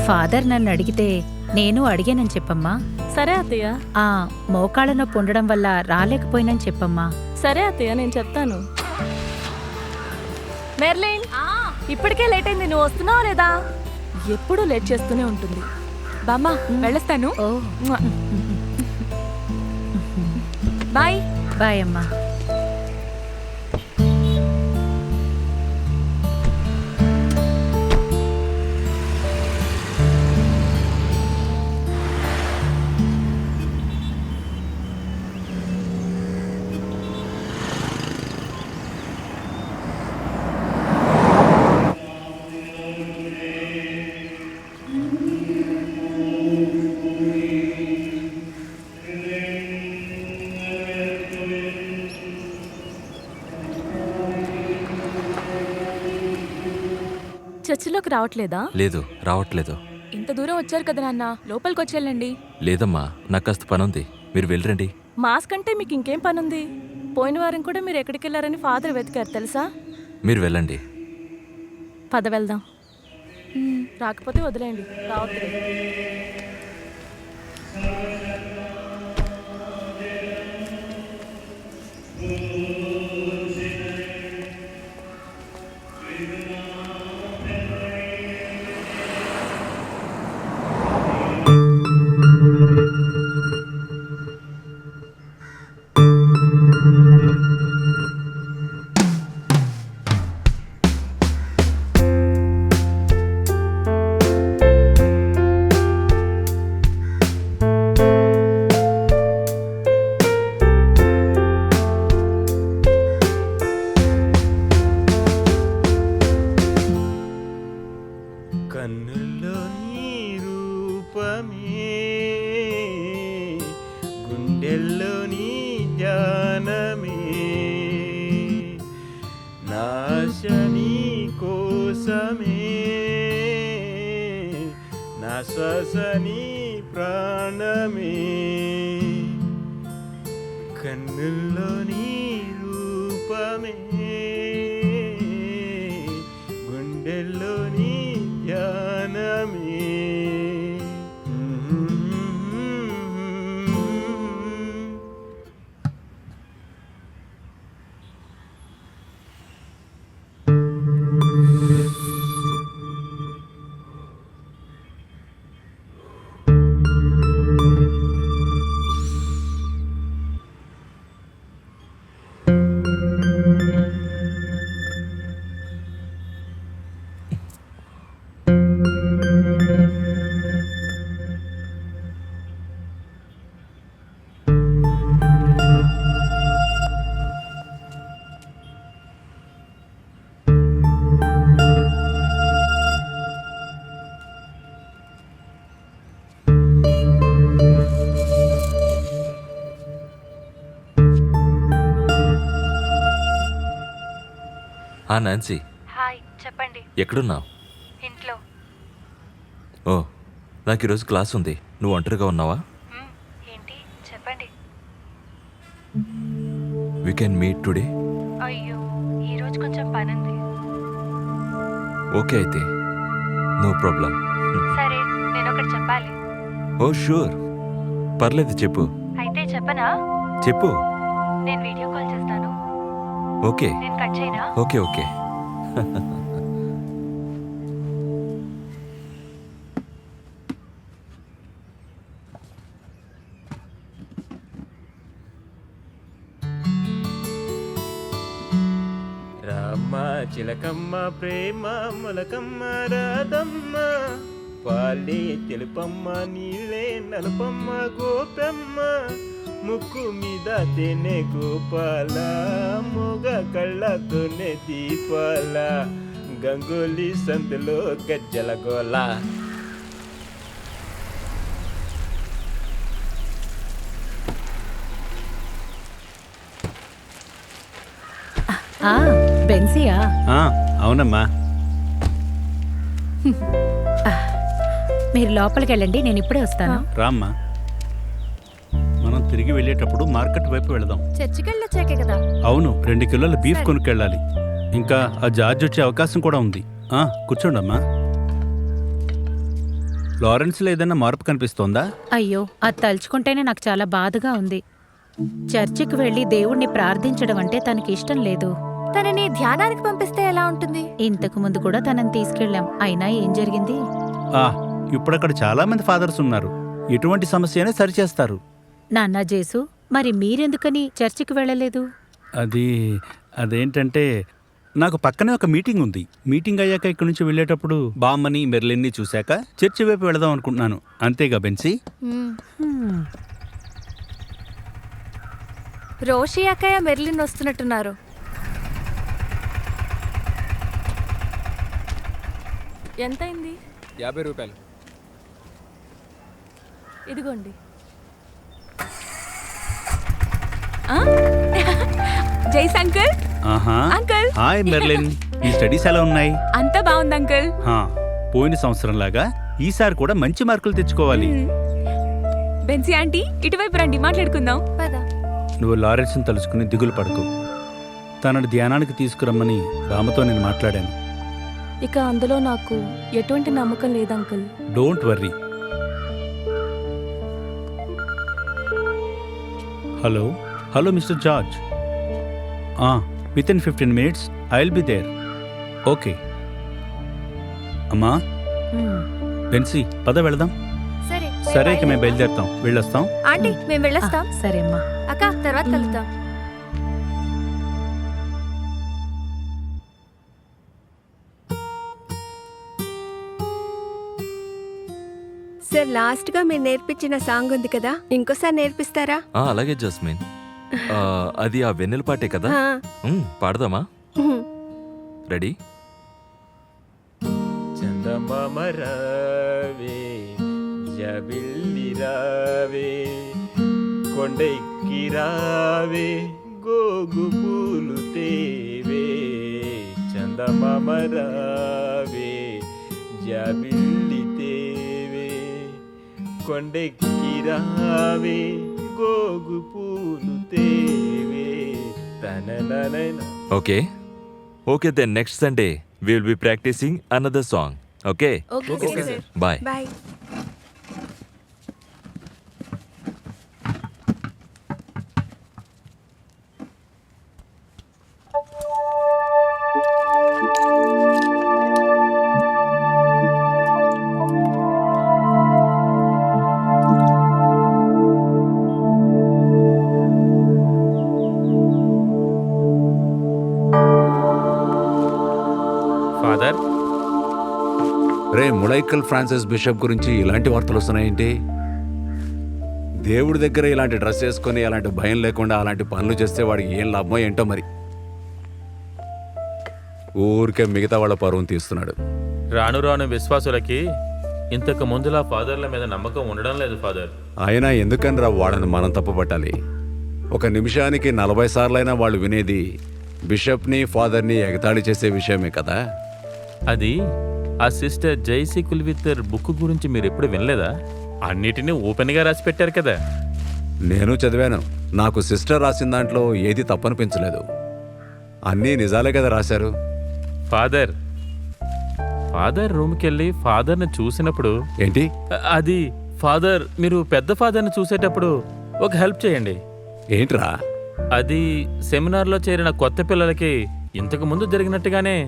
Father నన్ను అడిగితే నేను అడిగానని చెప్పమ్మా. సరే అత్తయ్య. మోకాళ్ళ నొప్పి ఉండడం వల్ల రాలేకపోయినని చెప్పమ్మా. సరే అత్తయ్య, నేను చెప్తాను. మెర్లిన్, ఇప్పటికే లేట్ అయింది, నువ్వు వస్తున్నావా లేదా? ఎప్పుడూ లేట్ చేస్తూనే ఉంటుంది. బామ్మ, వెళ్ళొస్తాను. బాయ్. బాయ్ అమ్మా. చర్చిలోకి రావట్లేదా? లేదు, రావట్లేదు. ఇంత దూరం వచ్చారు కదా నాన్న, లోపలికి వచ్చేళ్ళండి. లేదమ్మా, నాకు కాస్త పనుంది, మీరు వెళ్ళరండి. మాస్క్ అంటే మీకు ఇంకేం పనుంది? పోయిన వారం కూడా మీరు ఎక్కడికి వెళ్ళారని ఫాదర్ వెతికారు తెలుసా? మీరు వెళ్ళండి. పద వెళ్దాం. రాకపోతే వదిలేయండి, రావద్దు. కన్నుల్లో నీ రూపమే, గుండెల్లో నీ ధ్యానమే, నాశ నీ కోసమే, నా శ్వాస నీ ప్రాణమే. కన్నుల్లో నీ రూపమే, గుండెల్లో నీ ధ్యానమే. Nancy, hi. చెప్పండి. ఎక్కడున్నావు? ఇంట్లో. ఓ, నాకు ఈరోజు క్లాస్ ఉంది, నువ్వు ఒంటరిగా ఉన్నావా? ఏంటి చెప్పండి. We can meet today. అయ్యో, ఈరోజు కొంచెం పనుంది. ఓకే అయితే, నో ప్రాబ్లం. సరే, నేను ఒకటి చెప్పాలి. ఓ షూర్, పర్లేదు చెప్పు. అయితే చెప్పనా? చెప్పు. నేను వీడియో కాల్ చేస్తాను. ఓకే. నేను కట్ చేయనా? Okay okay. రామ్మ చిలకమ్మ ప్రేమ మొలకమ్మ రాధమ్మ, పాలే తెలుపమ్మ నీళ్ళే నలుపమ్మ గోపమ్మ, ముక్కు మీద తేనె గోపాల, మొగ కళ్ళతోనే దీపాల, గంగోలి సంతలో గజ్జల గోల. బెన్సియా? అవునమ్మా. మీరు లోపలికి వెళ్ళండి, నేను ఇప్పుడే వస్తాను. రామ్మా, మనం తిరిగి వెళ్ళేటప్పుడు మార్కెట్ వైపు వెళదాం. చర్చికి వెళ్ళొచ్చాకే కదా. అవును, 2 కిలోల బీఫ్ కొనుక్కెళ్ళాలి. ఇంకా ఆ జార్జ్ వచ్చే అవకాశం కూడా ఉంది. కూర్చోండమ్మా. లారెన్స్లో ఏదైనా మార్పు కనిపిస్తోందా? అయ్యో అది తలుచుకుంటేనే నాకు చాలా బాధగా ఉంది. చర్చికి వెళ్లి దేవుణ్ణి ప్రార్థించడం అంటే తనకి ఇష్టం లేదు. తనని ధ్యానానికి పంపిస్తే ఎలా ఉంటుంది? ఇంతకు ముందు కూడా తనని తీసుకెళ్ళాం, అయినా ఏం జరిగింది? ఇప్పుడక్కడ చాలా మంది ఫాదర్స్ ఉన్నారు. ఎటువంటి సమస్య అయినా సరిచేస్తారు. నాన్నా జేసు, మరి మీరెందుకని చర్చికి వెళ్ళలేదు? అదేంటంటే నాకు పక్కనే ఒక మీటింగ్ ఉంది. మీటింగ్ అయ్యాక ఇక్కడి నుంచి వెళ్ళేటప్పుడు బామ్మని మెర్లిన్ని చూశాక చర్చి వైపు వెళదాం అనుకుంటున్నాను. అంతేగా బెన్సీ? హ్మ్. రోషి అక్కయ్య మెర్లిన్ వస్తున్నట్టున్నారు. ఎంతైంది? 50 రూపాయలు. ఇదిగోండి. జైస్ అంకుల్. అంకుల్. హాయ్ మెర్లిన్, ఈ స్టడీస్ ఎలా ఉన్నాయి? అంతా బాగుంది అంకుల్. పోయిన సంవత్సరం లాగా ఈసారి కూడా మంచి మార్కులు తెచ్చుకోవాలి. బెన్సీ ఆంటీ ఇటువైపు రండి, మాట్లాడుకుందాం. నువ్వు లారెన్స్ని తలుచుకుని దిగులు పడకు. తనని ధ్యానానికి తీసుకురమ్మని బామ్మతో నేను మాట్లాడాను. ఇక అందులో నాకు ఎటువంటి నమ్మకం లేదు uncle. Don't worry. Hello mister George. With in 15 minutes I will be there. Okay అమ్మా. బెన్సీ పద వెళదాం. సరే ఇక మేము బయలుదేరుతాం, వెళ్ళొస్తాం. ఆంటీ మేము వెళ్ళొస్తాం. సరే అమ్మా. అక్క తర్వాత కలుద్దాం. సార్ లాస్ట్ గా మీరు నేర్పించిన సాంగ్ ఉంది కదా, ఇంకోసారి నేర్పిస్తారా? అలాగే జస్మిన్. అది ఆ వెన్నెల పాటే కదా. ఆ. పాడదామా? రెడీ? చందమామ రావే జబిల్లి రావే కొండెక్కి రావే గోగు పూలు తేవే. చందమామ రావే జబిల్లి తేవే కొండెక్కి రావే గోగు పూలు తేవే తనననన. Okay then next Sunday we will be practicing another song. Okay sir. bye. Bye. Father, రే ములైకల్ ఫ్రాన్సిస్ బిషప్ గురించి ఇలాంటి వార్తలు వస్తున్నాయేంటి? దేవుడి దగ్గర ఇలాంటి డ్రెస్ వేసుకొని అలాంటి భయం లేకుండా అలాంటి పనులు చేస్తే వాడికి ఏం లాభమో ఏంటో మరి. ఊరికే మిగతా వాళ్ళ పరువును తీస్తున్నాడు. రాను రాను విశ్వాసులకి ఇంతకు ముందులా ఫాదర్ల మీద నమ్మకం ఉండడం లేదు ఫాదర్. అయినా ఎందుకని వాడని మనం తప్పుపట్టాలి? ఒక నిమిషానికి 40 సార్లైనా వాళ్ళు వినేది బిషప్ని ఫాదర్ని ఎగతాళి చేసే విషయమే కదా. అది ఆ సిస్టర్ జైసీ కుల్విత్తర్ బుక్ గురించి మీరు ఎప్పుడు వినలేదా? అన్నిటినీ ఓపెన్గా రాసి పెట్టారు కదా. నేను చదివాను. నాకు సిస్టర్ రాసిన దాంట్లో ఏది తప్పనిపించలేదు. అన్నీ నిజాలే కదా రాశారు. ఫాదర్ రూమ్కి వెళ్ళి ఫాదర్ని చూసినప్పుడు ఏంటి అది ఫాదర్, మీరు పెద్ద ఫాదర్ని చూసేటప్పుడు ఒక హెల్ప్ చేయండి. ఏంట్రా? అది సెమినార్లో చేరిన కొత్త పిల్లలకి ఇంతకు ముందు జరిగినట్టుగానే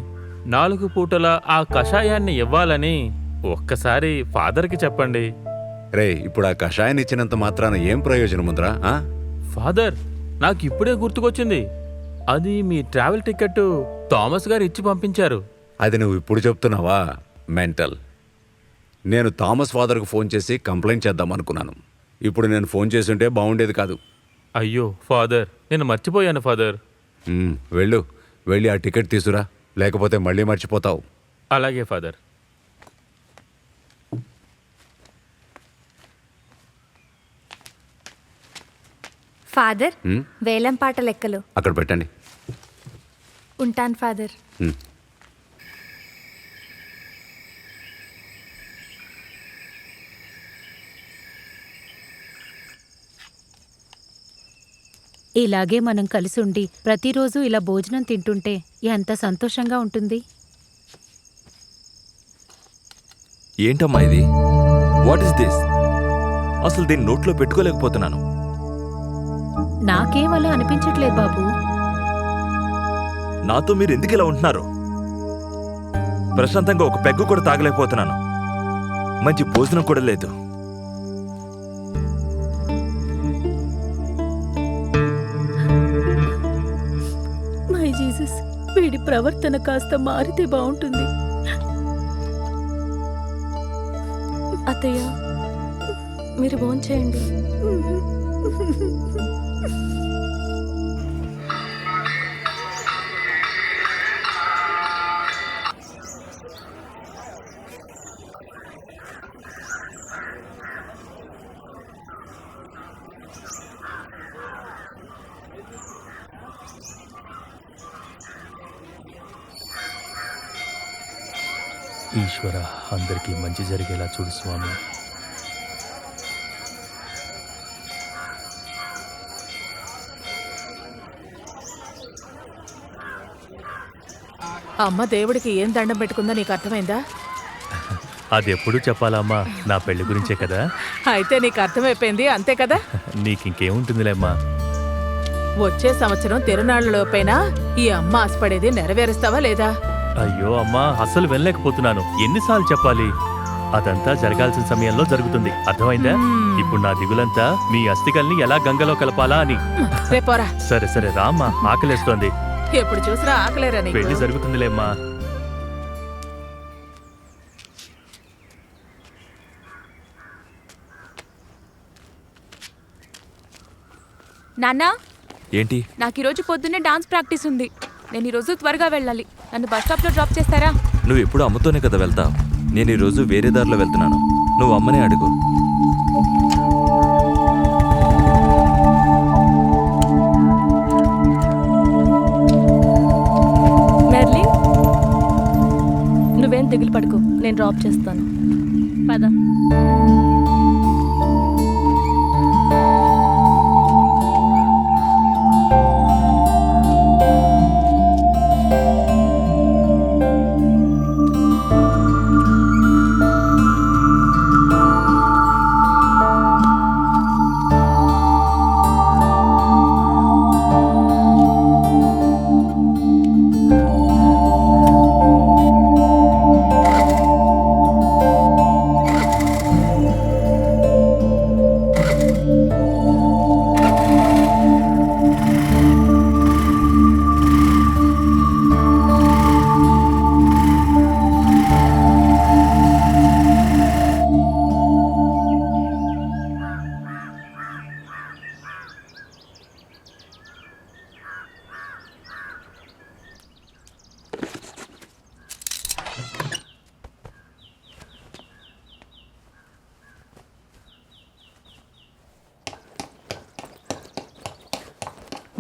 4 పూటల ఆ కషాయాన్ని ఇవ్వాలని ఒక్కసారి ఫాదర్కి చెప్పండి. రే, ఇప్పుడు ఆ కషాయాన్ని ఇచ్చినంత మాత్రాన ఏం ప్రయోజనం ఉందిరా? ఫాదర్, నాకు ఇప్పుడే గుర్తుకొచ్చింది. అది మీ ట్రావెల్ టికెట్ థామస్ గారు ఇచ్చి పంపించారు. అది నువ్వు ఇప్పుడు చెప్తున్నావా? మెంటల్. నేను థామస్ ఫాదర్కు ఫోన్ చేసి కంప్లైంట్ చేద్దాం అనుకున్నాను. ఇప్పుడు నేను ఫోన్ చేసి ఉంటే బాగుండేది కాదు. అయ్యో ఫాదర్, నేను మర్చిపోయాను ఫాదర్. వెళ్ళి ఆ టికెట్ తీసురా, లేకపోతే మళ్ళీ మర్చిపోతావు. అలాగే ఫాదర్. ఫాదర్, వేలం పాట లెక్కలు అక్కడ పెట్టండి. ఉంటాను ఫాదర్. ఇలాగే మనం కలిసి ఉండి ప్రతిరోజు ఇలా భోజనం తింటుంటే ఎంత సంతోషంగా ఉంటుంది. ఏంటమ్మా ఇది? What is this? అసలు దీన్ని నోట్లో పెట్టుకోలేకపోతున్నాను. నాకేం అలా అనిపించట్లేదు బాబు. నాతో మీరు ఎందుకు ఇలా ఉంటున్నారు? ప్రశాంతంగా ఒక పెగ్గు కూడా తాగలేకపోతున్నాను. మంచి భోజనం కూడా లేదు. మై జీసస్, వీడి ప్రవర్తన కాస్త మారితే బాగుంటుంది. అత్తయ్య, మీరు భోంచేయండి. ఈశ్వర, అందరికీ మంచి జరిగేలా చూడు స్వామి. అమ్మ దేవుడికి ఏం దండం పెట్టుకుందో నీకు అర్థమైందా? అది ఎప్పుడు చెప్పాలమ్మా, నా పెళ్లి గురించే కదా. అయితే నీకు అర్థమైపోయింది, అంతే కదా? నీకింకేముంటుందిలేమ్మా. వచ్చే సంవత్సరం తిరునాళ్ళలోపైనా ఈ అమ్మ ఆశపడేది నెరవేరుస్తావా లేదా? అయ్యో అమ్మా, అస్సలు వెళ్ళలేకపోతున్నాను. ఎన్నిసార్లు చెప్పాలి? అదంతా జరగాల్సిన సమయంలో జరుగుతుంది, అర్థమైందా? ఇప్పుడు నా దిగులంతా మీ అస్థికల్ని ఎలా గంగలో కలపాలా అని. రేపోరా. సరే సరే రామ్మా, ఆకలేస్తోంది. ఎప్పుడు చూసినా ఆకలేరా నీకు? పెళ్లి జరుగుతుందిలేమ్మా. నాన్నా, ఏంటి? నాకు ఈరోజు పొద్దున్నే డాన్స్ ప్రాక్టీస్ ఉంది. నేను ఈరోజు త్వరగా వెళ్ళాలి. నన్ను బస్ స్టాప్లో డ్రాప్ చేస్తారా? నువ్వు ఎప్పుడు అమ్మతోనే కదా వెళ్తావు. నేను ఈరోజు వేరే దారిలో వెళ్తున్నాను. నువ్వు అమ్మనే అడుగు. మెర్లిన్, నువ్వేం దిగులు పడుకో, నేను డ్రాప్ చేస్తాను. పద.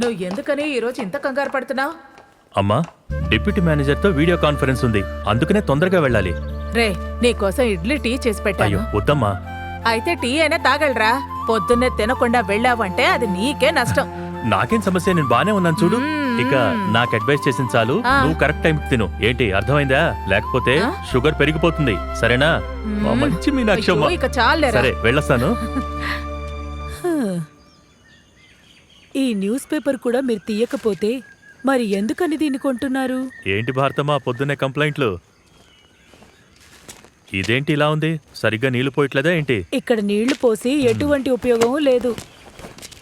నువ్వు ఎందుకని ఈరోజు ఇంత కంగారు పడుతున్నావు? అమ్మా, డిప్యూటీ మేనేజర్తో వీడియో కాన్ఫరెన్స్ ఉంది, అందుకనే తొందరగా వెళ్ళాలి. రే, నీకోసం ఇడ్లీ టీ చేసి పెట్టాను. అయ్యో వద్దమ్మా. అయితే టీ అయినా తాగలరా? పొద్దున్నే తినకుండా వెళ్ళావంటే అది నీకే నష్టం. నాకేం సమస్య, నేను బానే ఉన్నాను చూడు. ఇక నాకు అడ్వైస్ చేసిన చాలు, నువ్వు కరెక్ట్ టైంకి తిను. ఏంటి, అర్థమైందా? లేకపోతే షుగర్ పెరిగిపోతుంది, సరేనా? మంచి మీనాక్షమ్మ. అయ్యో, ఇక చాలేరా. సరే వెళ్ళొస్తాను. ఈ న్యూస్ పేపర్ కూడా మీరు తీయకపోతే మరి ఎందుకని దీన్ని కొంటున్నారు? ఏంటి భారతమ్మా, పొద్దున్నే కంప్లైంట్లు? ఇదేంటి ఇలా ఉంది? సరిగ్గా నీళ్లు పోయట్లేదా ఏంటి? ఇక్కడ నీళ్లు పోసి ఎటువంటి ఉపయోగం లేదు.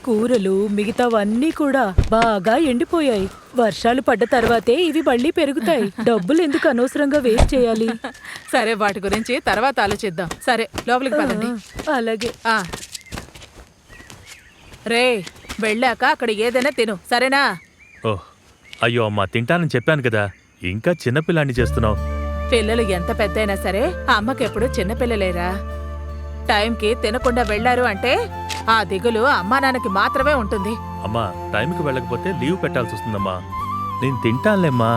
కూరలు మిగతావన్నీ కూడా బాగా ఎండిపోయాయి. వర్షాలు పడ్డ తర్వాతే ఇవి మళ్ళీ పెరుగుతాయి. డబ్బులు ఎందుకు అనవసరంగా వేస్ట్ చేయాలి? సరే, వాటి గురించి తర్వాత ఆలోచిద్దాం. సరే, లోపలికి పదండి. అలాగే. రే, వెళ్ళాక అక్కడ ఏదైనా తిను, సరేనా? ఓహ్, అయ్యో అమ్మా, తింటానని చెప్పాను కదా, ఇంకా చిన్నపిల్లాన్ని చేస్తున్నావు. పిల్లలు ఎంత పెద్దయినా సరే అమ్మకెప్పుడు చిన్నపిల్లలేరా. టైంకి తినకుండా వెళ్లారు అంటే ఆ దిగులు అమ్మా నాన్నకి మాత్రమే ఉంటుంది. అమ్మా, టైంకి వెళ్ళకపోతే లీవ్ పెట్టాల్సి వస్తుందమ్మా. నేను తింటానులేమ్మా.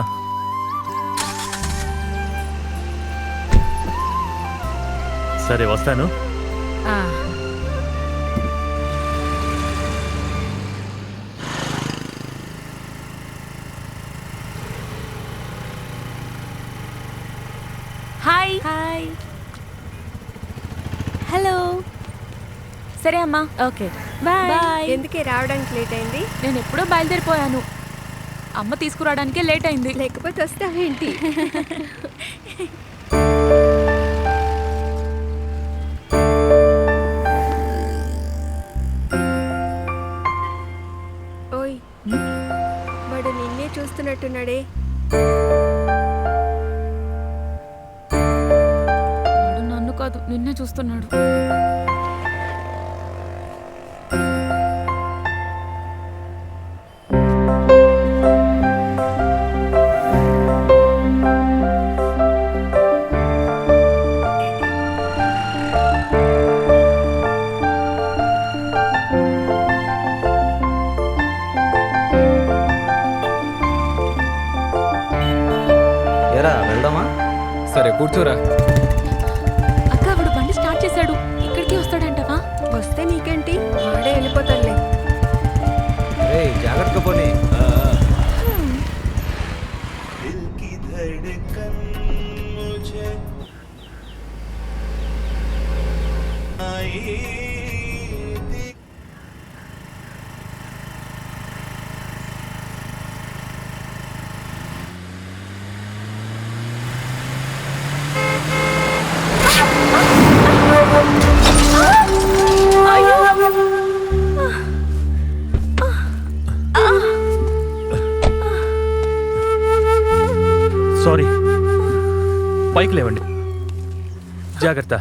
సరే వస్తాను. Hi hi. హలో. సరే అమ్మా. Okay bye. ఎందుకే రావడానికి లేట్ అయింది? నేను ఎప్పుడో బయలుదేరిపోయాను. అమ్మ తీసుకురావడానికే లేట్ అయింది. లేకపోతే వస్తావేంటి? ఓయ్, వాడు నిన్నే చూస్తున్నట్టున్నాడే. వాడు నన్ను కాదు, నిన్నే చూస్తున్నాడు. ఎరా వెళ్దామా? సరే కూర్చోరా. అక్క వాడు బండి స్టార్ట్ చేశాడు. ఇక్కడికి వస్తాడంటవా? వస్తే నీకేంటి, వాడే వెళ్ళిపోతాడులే. జాగ్రత్తగా పోనీ. సారీ, పైకి లేవండి. జాగ్రత్త.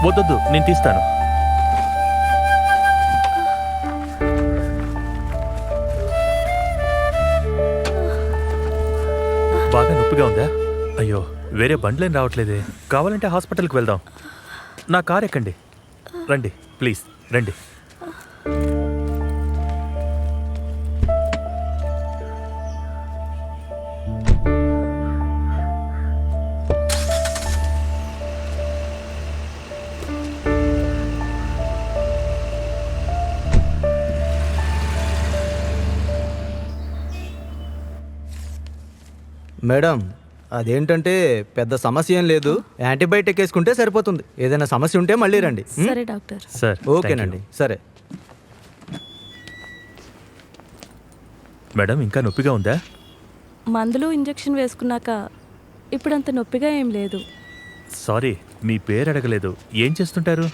వద్దొద్దు, నేను తీస్తాను. బాగా నొప్పిగా ఉందా? అయ్యో, వేరే బండ్లేం రావట్లేదే. కావాలంటే హాస్పిటల్కి వెళ్దాం. నా కార్ ఎక్కండి. రండి ప్లీజ్, రండి. మేడం, అదేంటంటే పెద్ద సమస్య ఏం లేదు. యాంటీబయాటిక్ వేసుకుంటే సరిపోతుంది. ఏదైనా సమస్య ఉంటే మళ్ళీ రండి. సరే డాక్టర్. సార్, ఓకేనండి. సరే మేడం, ఇంకా నొప్పిగా ఉందా? మందులు ఇంజెక్షన్ వేసుకున్నాక ఇప్పుడంత నొప్పిగా ఏం లేదు. సారీ, మీ పేరు అడగలేదు. ఏం చేస్తుంటారు?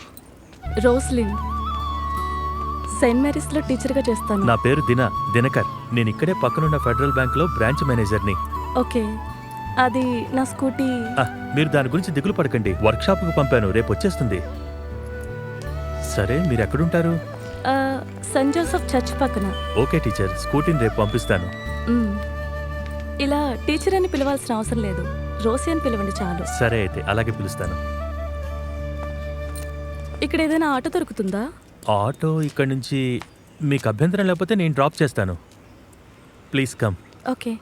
రోస్లిన్, సెయింట్ మేరీస్లో టీచర్గా చేస్తాను. నా పేరు దినకర్. నేను ఇక్కడే పక్కనున్న ఫెడరల్ బ్యాంక్లో బ్రాంచ్ మేనేజర్ని. ఓకే, అది నా స్కూటీ. మీరు దాని గురించి దిగులు పడకండి. వర్క్షాప్కు పంపాను, రేపు వచ్చేస్తుంది. సరే, మీరు ఎక్కడుంటారు? సెయింట్ జోసెఫ్ చర్చ్ పక్కన. ఓకే టీచర్, స్కూటీని రేపు పంపిస్తాను. ఇలా టీచర్ అని పిలవాల్సిన అవసరం లేదు, రోసి అని పిలవండి చాలు. సరే అయితే అలాగే పిలుస్తాను. ఇక్కడ ఏదైనా ఆటో దొరుకుతుందా? ఆటో ఇక్కడి నుంచి మీకు అభ్యంతరం లేకపోతే నేను డ్రాప్ చేస్తాను. Please come. ఓకే.